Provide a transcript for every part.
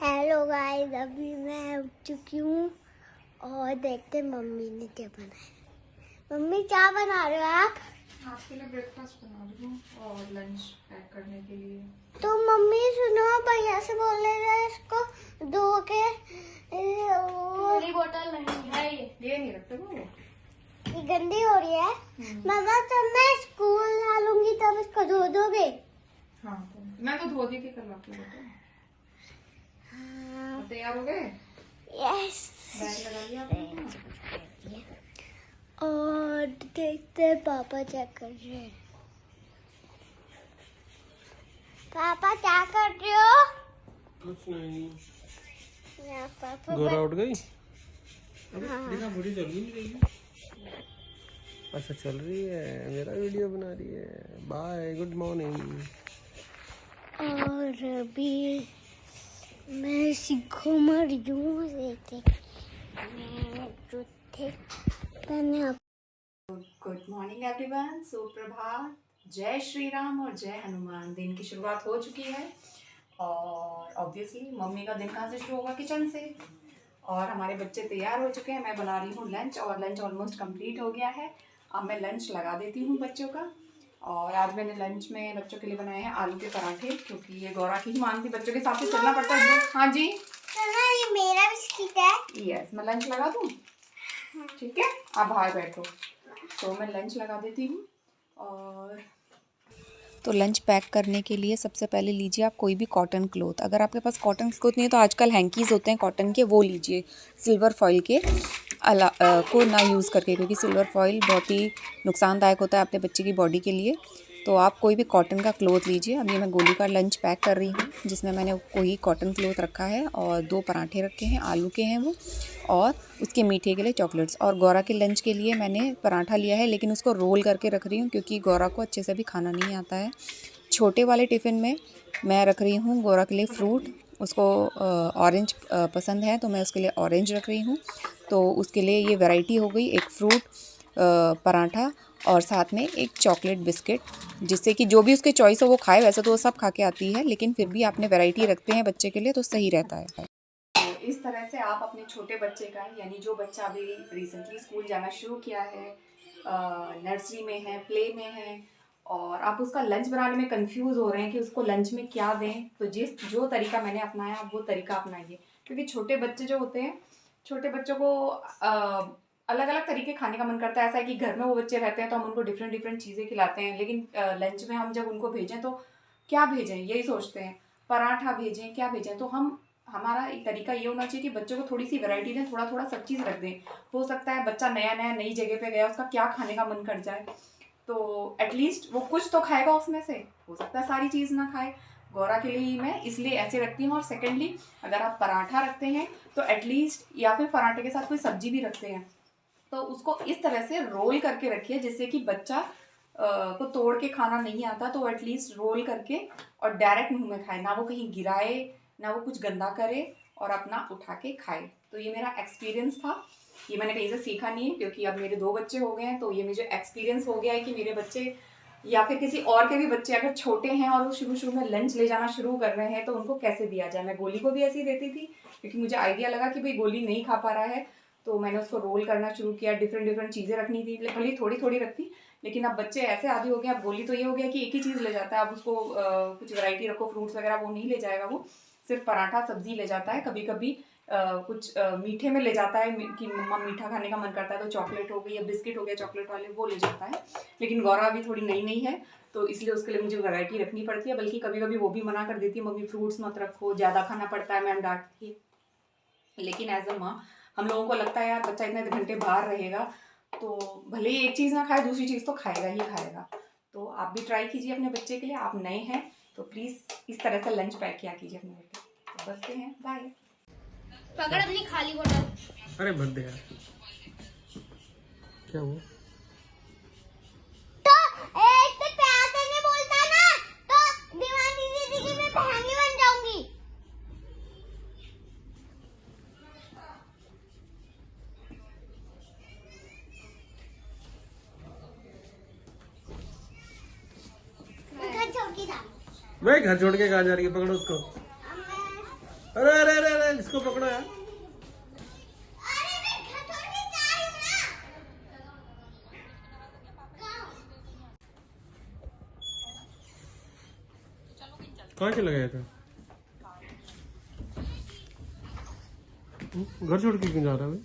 Hello guys, अभी मैं उठ चुकी हूँ और देखते हैं मम्मी ने क्या बनाया। मम्मी क्या बना रहे हो आप? आपके लिए ब्रेकफास्ट बना रही हूँ और लंच पैक करने के लिए। तो मम्मी सुनो, भैया से बोल रहे थे इसको धो के मेरी बोतल नहीं है, ये नहीं रखते वो, ये गंदी हो रही है। मम्मा जब मैं स्कूल डालूंगी तब इसको धो दोगे? हाँ तो मैं तो धो दी थी कल आपकी बोतल। हाँ। तैयार हो गए? यस। बैग लगा लिया आपने? और देखते हैं पापा क्या कर रहे हैं। पापा क्या कर रहे हो? कुछ नहीं। यहाँ पापा गोरा उठ गई? हाँ। देखा बड़ी चल रही। अच्छा चल रही है, मेरा वीडियो बना रही है। Bye, good morning. और अभी मैं सीखो मर जूँ देते मैं जूते पहने। गुड मॉर्निंग एवरीवन, सुप्रभात, जय श्री राम और जय हनुमान। दिन की शुरुआत हो चुकी है और ऑब्वियसली मम्मी का दिन कहाँ से शुरू होगा? किचन से। और हमारे बच्चे तैयार हो चुके हैं। मैं बना रही हूँ लंच और लंच ऑलमोस्ट कंप्लीट हो गया है। अब मैं लंच लगा देती हूँ बच्चों का। और आज मैंने लंच में बच्चों के लिए बनाए हैं आलू के पराठे, क्योंकि ये गौरा की ही मांग थी, बच्चों के साथ ही चलना पड़ता है। हाँ जी, ये मेरा बिस्किट है। यस, मैं लंच लगा दूँ? ठीक है, आप बाहर बैठो। तो मैं लंच लगा देती हूँ। और तो लंच पैक करने के लिए सबसे पहले लीजिए आप कोई भी कॉटन क्लोथ। अगर आपके पास कॉटन क्लोथ नहीं है तो आजकल हैंकीज़ होते हैं कॉटन के, वो लीजिए। सिल्वर फॉइल के को ना यूज़ करके, क्योंकि सिल्वर फॉइल बहुत ही नुकसानदायक होता है अपने बच्चे की बॉडी के लिए। तो आप कोई भी कॉटन का क्लोथ लीजिए। अब ये मैं गोली का लंच पैक कर रही हूँ, जिसमें मैंने कोई कॉटन क्लोथ रखा है और 2 पराठे रखे हैं, आलू के हैं वो, और उसके मीठे के लिए चॉकलेट्स। और गौरा के लंच के लिए मैंने पराठा लिया है, लेकिन उसको रोल करके रख रही हूँ क्योंकि गौरा को अच्छे से भी खाना नहीं आता है। छोटे वाले टिफ़िन में मैं रख रही हूँ गौरा के लिए फ्रूट। उसको ऑरेंज पसंद है तो मैं उसके लिए ऑरेंज रख रही हूँ। तो उसके लिए ये वैरायटी हो गई, एक फ्रूट पराठा और साथ में एक चॉकलेट बिस्किट, जिससे कि जो भी उसके चॉइस हो वो खाए। वैसे तो वो सब खा के आती है, लेकिन फिर भी आपने वैरायटी रखते हैं बच्चे के लिए तो सही रहता है। तो इस तरह से आप अपने छोटे बच्चे का, यानी जो बच्चा अभी रिसेंटली स्कूल जाना शुरू किया है, नर्सरी में है, प्ले में है, और आप उसका लंच बनाने में कंफ्यूज हो रहे हैं कि उसको लंच में क्या दें, तो जो तरीका मैंने अपनाया आप वो तरीका अपनाइए। क्योंकि छोटे बच्चे जो होते हैं, छोटे बच्चों को अलग अलग तरीके खाने का मन करता है। ऐसा है कि घर में वो बच्चे रहते हैं तो हम उनको डिफरेंट चीज़ें खिलाते हैं, लेकिन लंच में हम जब उनको भेजें तो क्या भेजें यही सोचते हैं। पराठा भेजें, क्या भेजें? तो हमारा एक तरीका ये होना चाहिए कि बच्चों को थोड़ी सी वैरायटी दें, थोड़ा थोड़ा सब चीज़ रख दें। हो सकता है बच्चा नया नई जगह पे गया, उसका क्या खाने का मन कर जाए, तो एटलीस्ट वो कुछ तो खाएगा उसमें से। हो सकता है सारी चीज़ ना खाए। गौरा के लिए ही मैं इसलिए ऐसे रखती हूँ। और सेकेंडली, अगर आप पराठा रखते हैं तो एटलीस्ट, या फिर पराठे के साथ कोई सब्जी भी रखते हैं, तो उसको इस तरह से रोल करके रखिए, जिससे कि बच्चा को तोड़ के खाना नहीं आता तो एटलीस्ट रोल करके और डायरेक्ट मुंह में खाए, ना वो कहीं गिराए, ना वो कुछ गंदा करे, और अपना उठा के खाए। तो ये मेरा एक्सपीरियंस था, ये मैंने कहीं से सीखा नहीं है, क्योंकि अब मेरे 2 बच्चे हो गए हैं। तो ये मुझे एक्सपीरियंस हो गया है कि मेरे बच्चे या फिर किसी और के भी बच्चे अगर छोटे हैं और वो शुरू में लंच ले जाना शुरू कर रहे हैं तो उनको कैसे दिया जाए। मैं गोली को भी ऐसे ही देती थी, क्योंकि मुझे आइडिया लगा कि भाई गोली नहीं खा पा रहा है, तो मैंने उसको रोल करना शुरू किया। डिफरेंट चीज़ें रखनी थी, भले थोड़ी रखती, लेकिन अब बच्चे ऐसे आदि हो गए। अब गोली तो ये हो गया कि एक ही चीज़ ले जाता है। अब उसको कुछ वैरायटी रखो, फ्रूट्स वगैरह वो नहीं ले जाएगा, वो सिर्फ पराठा सब्जी ले जाता है। कभी कभी कुछ मीठे में ले जाता है कि मम्मा मीठा खाने का मन करता है, तो चॉकलेट हो गई या बिस्किट हो गया चॉकलेट वाले, वो ले जाता है। लेकिन गौरा अभी थोड़ी नई है तो इसलिए उसके लिए मुझे वैरायटी रखनी पड़ती है। बल्कि कभी कभी वो भी मना कर देती है, मम्मी फ्रूट्स मत रखो, ज़्यादा खाना पड़ता है, मैम डांटती है। लेकिन एज अ माँ हम लोगों को लगता है यार बच्चा इतने घंटे बाहर रहेगा तो भले ही एक चीज़ ना खाए, दूसरी चीज़ तो खाएगा ही खाएगा। तो आप भी ट्राई कीजिए अपने बच्चे के लिए। आप नए हैं तो प्लीज़ इस तरह से लंच पैक किया कीजिए अपने बेटे। तो बचते हैं, बाय। पकड़ अपनी खाली बोतल। अरे भर दे यार, क्या हुआ? तो एक तो प्यार से नहीं बोलता ना, तो दीवानी दीदी की मैं बहनी बन जाऊंगी। घर छोड़ के जा। मैं घर छोड़ के कहाँ जा रही है? पकड़ो उसको। अरे अरे अरे अरे इसको पकड़ो यार। कहाँ चला गया था? घर छोड़ के क्यों जा रहा है भाई?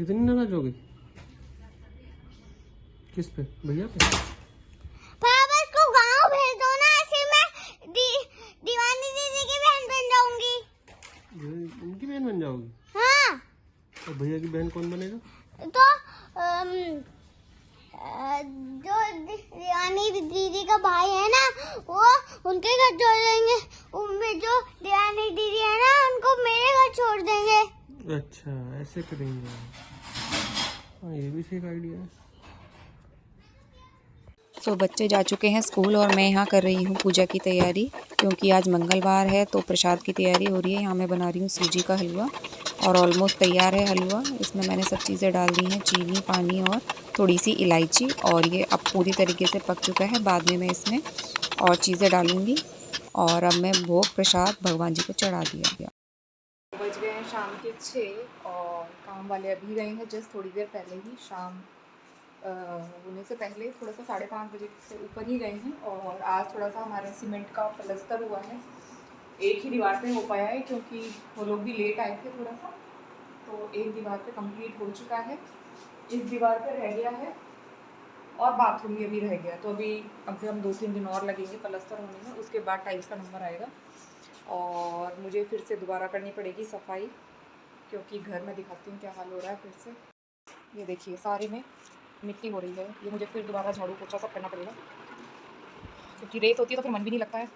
इतनी नाराज हो गई किस पे? भैया पे? पापा इसको गांव भेज दो ना, ऐसे मैं दीवानी दीदी की बहन बन जाऊंगी। उनकी बहन बन जाओगी? हाँ। और भैया की बहन कौन बनेगा? तो जो दीवानी दीदी का भाई है ना, वो उनके घर छोड़ देंगे। उनमें जो दीवानी दीदी है ना, उनको मेरे घर छोड़ देंगे। अच्छा ऐसे करेंगे। हाँ ये भी ठीक आइडिया है। तो बच्चे जा चुके हैं स्कूल और मैं यहाँ कर रही हूँ पूजा की तैयारी, क्योंकि आज मंगलवार है तो प्रसाद की तैयारी हो रही है। यहाँ मैं बना रही हूँ सूजी का हलवा और ऑलमोस्ट तैयार है हलवा। इसमें मैंने सब चीज़ें डाल दी हैं, चीनी, पानी और थोड़ी सी इलायची, और ये अब पूरी तरीके से पक चुका है। बाद में मैं इसमें और चीज़ें डालूँगी और अब मैं भोग प्रसाद भगवान जी को चढ़ा दिया। बज गए हैं शाम के 6 और काम वाले अभी गए हैं जस्ट थोड़ी देर पहले ही। शाम होने से पहले थोड़ा सा 5:30 बजे से ऊपर ही गए हैं। और आज थोड़ा सा हमारे सीमेंट का प्लास्टर हुआ है, एक ही दीवार पे हो पाया है क्योंकि वो लोग भी लेट आए थे थोड़ा सा। तो एक दीवार पे कंप्लीट हो चुका है, इस दीवार पे रह गया है और बाथरूम में भी रह गया। तो अभी कम से कम 2-3 दिन और लगेंगे प्लास्टर होने में, उसके बाद टाइल्स का नंबर आएगा। और मुझे फिर से दोबारा करनी पड़ेगी सफाई, क्योंकि घर में दिखाती हूँ क्या हाल हो रहा है फिर से। ये देखिए सारे में मिट्टी हो रही है, ये मुझे फिर दोबारा झाड़ू पोछा सब करना पड़ेगा, क्योंकि रेत होती है तो फिर मन भी नहीं लगता है।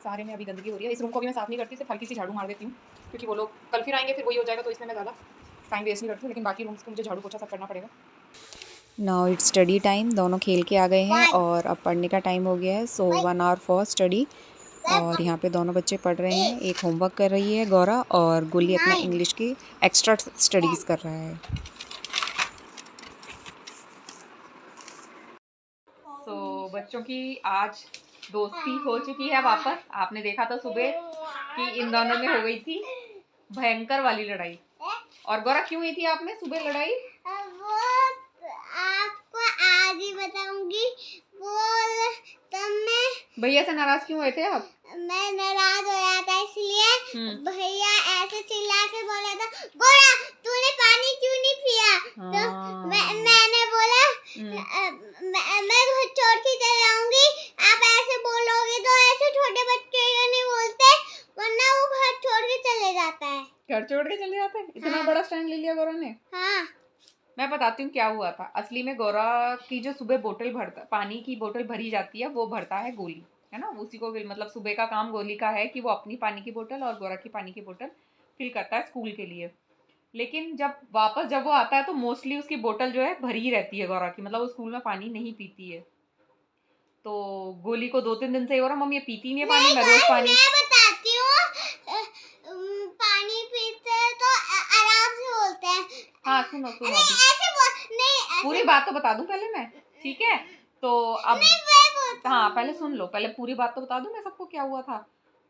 सारे में अभी गंदगी हो रही है। इस रूम को भी मैं साफ़ नहीं करती, सिर्फ हल्की सी झाड़ू मार देती हूँ, क्योंकि वो लोग कल फिर आएंगे फिर वही हो जाएगा, तो इसमें मैं ज़्यादा टाइम वेस्ट नहीं करती हूँ। लेकिन बाकी रूम्स को मुझे झाड़ू पोछा सब करना पड़ेगा। Now it's study time. दोनों खेल के आ गए हैं और अब पढ़ने का टाइम हो गया है। सो 1 आवर फॉर स्टडी। और यहाँ पे दोनों बच्चे पढ़ रहे हैं। एक होमवर्क कर रही है गौरा और गुल्ली अपना इंग्लिश की एक्स्ट्रा स्टडीज़ कर रहा है। तो बच्चों की आज दोस्ती हो चुकी है वापस। आपने देखा था सुबह कि इन दोनों में हो गई थी भयंकर वाली लड़ाई। और गौरा क्यों हुई थी आप में सुबह लड़ाई? वो आपको आज ही बताऊंगी। बोल तब मैं भैया से नाराज क्यों हुए थे आप? मैं नाराज हो रहा था इसलिए भैया ऐसे चिल्ला के बोला था, गोरा तूने पानी क्यों नहीं पिया? तो मैंने बोला मैं घर छोड़ के चले जाऊंगी। आप ऐसे बोलोगे तो ऐसे छोटे बच्चे नहीं बोलते, वरना वो घर छोड़ के चले जाता है। घर छोड़ के चले जाते हैं? इतना बड़ा स्टैंड ले लिया गौरा ने। हाँ मैं बताती हूँ क्या हुआ था। असली में गौरा की जो सुबह बोतल भरता, पानी की बोतल भरी जाती है, वो भरता है गोली, है ना। उसी को मतलब सुबह का काम गोली का है कि वो अपनी पानी की बोतल और गौरा की पानी की बोतल फिल करता है स्कूल के लिए। लेकिन जब वो आता है तो मोस्टली उसकी बोतल जो है भरी रहती है गौरा की, मतलब वो स्कूल में पानी नहीं पीती है। तो गोली को 2-3 दिन से ही हो रहा, मम्मी ये पीती नहीं है पानी, मैं रोज पानी। मैं बताती हूँ, पानी पीते हैं तो आराम से बोलते हैं। हाँ सुनो अभी नहीं पूरी बात तो बता दूं पहले मैं, ठीक है? तो अब हाँ पहले सुन लो, पहले पूरी बात तो बता दूं मैं सबको क्या हुआ था।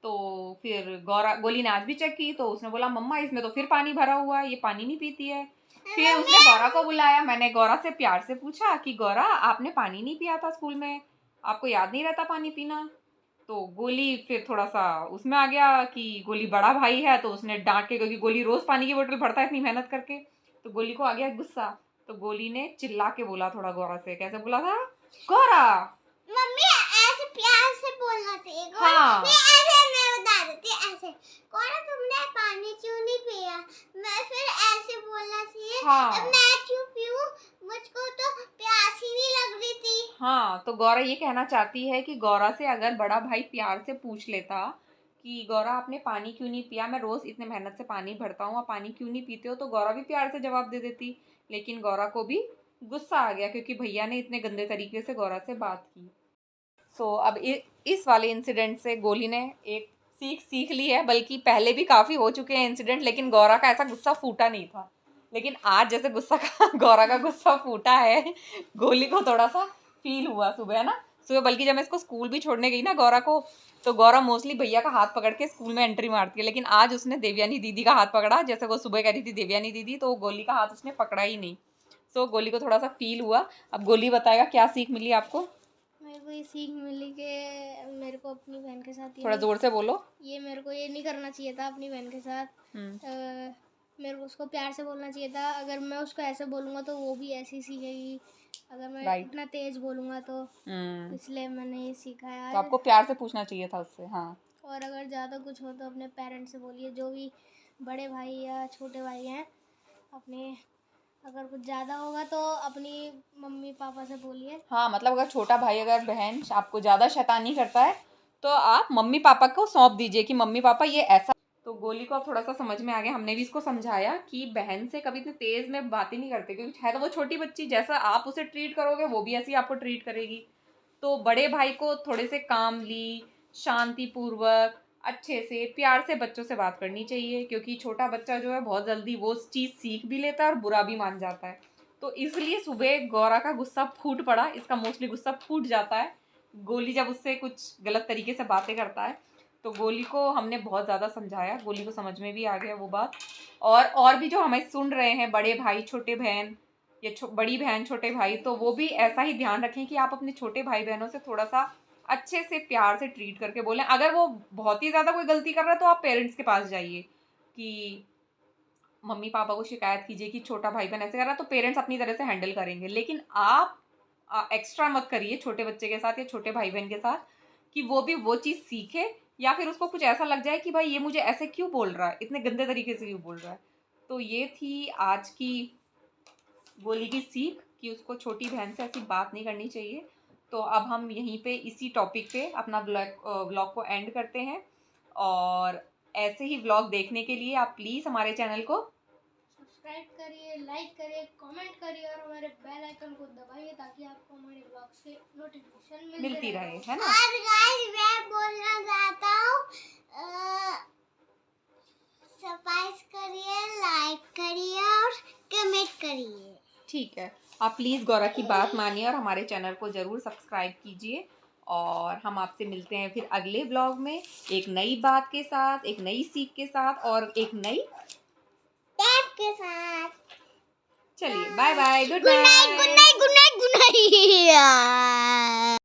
तो फिर गोली ने आज भी चेक की तो उसने बोला मम्मा इसमें तो फिर पानी भरा हुआ है, ये पानी नहीं पीती है। फिर उसने गौरा को बुलाया। मैंने गौरा से प्यार से पूछा कि गौरा आपने पानी नहीं पिया था स्कूल में, आपको याद नहीं रहता पानी पीना? तो गोली फिर थोड़ा सा उसमें आ गया कि गोली बड़ा भाई है, तो उसने डांट के, क्योंकि गोली रोज पानी की बोतल भरता है इतनी मेहनत करके, तो गोली को आ गया गुस्सा। तो गोली ने चिल्ला के बोला थोड़ा गौरा से। कैसे बोला था? गौरा मम्मी ऐसे प्यार से बोलना चाहिए। हाँ ऐसे मैं बता देती ऐसे, गौरा तुमने पानी क्यों नहीं पिया? मैं फिर ऐसे बोलना चाहिए। हाँ मैं क्यों पीऊं? मुझको तो प्यास ही नहीं लग रही थी। हाँ तो गौरा ये कहना चाहती है कि गौरा से अगर बड़ा भाई प्यार से पूछ लेता कि गौरा आपने पानी क्यों नहीं पिया, मैं रोज इतने मेहनत से पानी भरता हूँ, आप पानी क्यों नहीं पीते हो, तो गौरा भी प्यार से जवाब दे देती। लेकिन गौरा को भी गुस्सा आ गया क्योंकि भैया ने इतने गंदे तरीके से गौरा से बात की। सो अब इस वाले इंसिडेंट से गोली ने एक सीख ली है, बल्कि पहले भी काफ़ी हो चुके हैं इंसिडेंट, लेकिन गौरा का ऐसा गुस्सा फूटा नहीं था। लेकिन आज जैसे गुस्सा का गौरा का गुस्सा फूटा है, गोली को थोड़ा सा फील हुआ सुबह, है ना। सुबह बल्कि जब मैं इसको स्कूल भी छोड़ने गई ना गौरा को, तो गौरा मोस्टली भैया का हाथ पकड़ के स्कूल में एंट्री मारती है, लेकिन आज उसने देवयानी दीदी का हाथ पकड़ा। जैसे वो सुबह कह रही थी देवयानी दीदी, तो गोली का हाथ उसने पकड़ा ही नहीं। सो गोली को थोड़ा सा फील हुआ। अब गोली बताएगा क्या सीख मिली आपको। मेरे को ये सीख मिली कि मेरे को अपनी बहन के साथ थोड़ा जोर से बोलो। ये मेरे को ये नहीं करना चाहिए था अपनी बहन के साथ। मेरे को उसको प्यार से बोलना चाहिए था। अगर मैं उसको ऐसे बोलूँगा तो वो भी ऐसे ही सीखेगी, अगर मैं इतना तेज बोलूँगा तो। इसलिए मैंने ये सीखा है। तो आपको प्यार से पूछना चाहिए था उससे। हाँ, और अगर ज़्यादा कुछ हो तो अपने पेरेंट्स से बोलिए, जो भी बड़े भाई या छोटे भाई हैं अपने। अगर कुछ ज़्यादा होगा तो अपनी मम्मी पापा से बोलिए। हाँ, मतलब अगर छोटा भाई अगर बहन आपको ज़्यादा शैतानी करता है तो आप मम्मी पापा को सौंप दीजिए कि मम्मी पापा ये ऐसा। तो गोली को अब थोड़ा सा समझ में आ गया। हमने भी इसको समझाया कि बहन से कभी इतने तेज में बातें नहीं करते, क्योंकि है तो वो छोटी बच्ची, जैसा आप उसे ट्रीट करोगे वो भी ऐसी आपको ट्रीट करेगी। तो बड़े भाई को थोड़े से कामली, शांतिपूर्वक, अच्छे से, प्यार से बच्चों से बात करनी चाहिए, क्योंकि छोटा बच्चा जो है बहुत जल्दी वो चीज़ सीख भी लेता है और बुरा भी मान जाता है। तो इसलिए सुबह गौरा का गुस्सा फूट पड़ा। इसका मोस्टली गुस्सा फूट जाता है गोली जब उससे कुछ गलत तरीके से बातें करता है। तो गोली को हमने बहुत ज़्यादा समझाया, गोली को समझ में भी आ गया वो बात। और भी जो हमें सुन रहे हैं, बड़े भाई छोटे बहन या बड़ी बहन छोटे भाई, तो वो भी ऐसा ही ध्यान रखें कि आप अपने छोटे भाई बहनों से थोड़ा सा अच्छे से प्यार से ट्रीट करके बोलें। अगर वो बहुत ही ज़्यादा कोई गलती कर रहा है तो आप पेरेंट्स के पास जाइए कि मम्मी पापा को शिकायत कीजिए कि छोटा भाई बहन ऐसे कर रहा है, तो पेरेंट्स अपनी तरह से हैंडल करेंगे। लेकिन आप एक्स्ट्रा मत करिए छोटे बच्चे के साथ या छोटे भाई बहन के साथ कि वो भी वो चीज़ सीखे, या फिर उसको कुछ ऐसा लग जाए कि भाई ये मुझे ऐसे क्यों बोल रहा है, इतने गंदे तरीके से क्यों बोल रहा है। तो ये थी आज की गोली की सीख कि उसको छोटी बहन से ऐसी बात नहीं करनी चाहिए। तो अब हम यहीं पे इसी टॉपिक पे अपना व्लॉग को एंड करते हैं। और ऐसे ही व्लॉग देखने के लिए आप प्लीज़ हमारे चैनल को सब्सक्राइब करिए, लाइक करिए, कमेंट करिए और हमारे बेल आइकन को दबाइए ताकि आपको हमारे ब्लॉग से नोटिफिकेशन मिलती रहे, है ना। और गाइस मैं बोलना चाहता हूँ, सब्सक्राइब करिए, लाइक करिए और कमेंट करिए। ठीक है, आप प्लीज़ गौरा की बात मानिए और हमारे चैनल को ज़रूर सब्सक्राइब कीजिए। और हम आपसे मिलते हैं फिर अगले व्लॉग में एक नई बात के साथ, एक नई सीख के साथ और एक नई टैप के साथ। चलिए bye bye, good good night, night. Good night, good night, good night.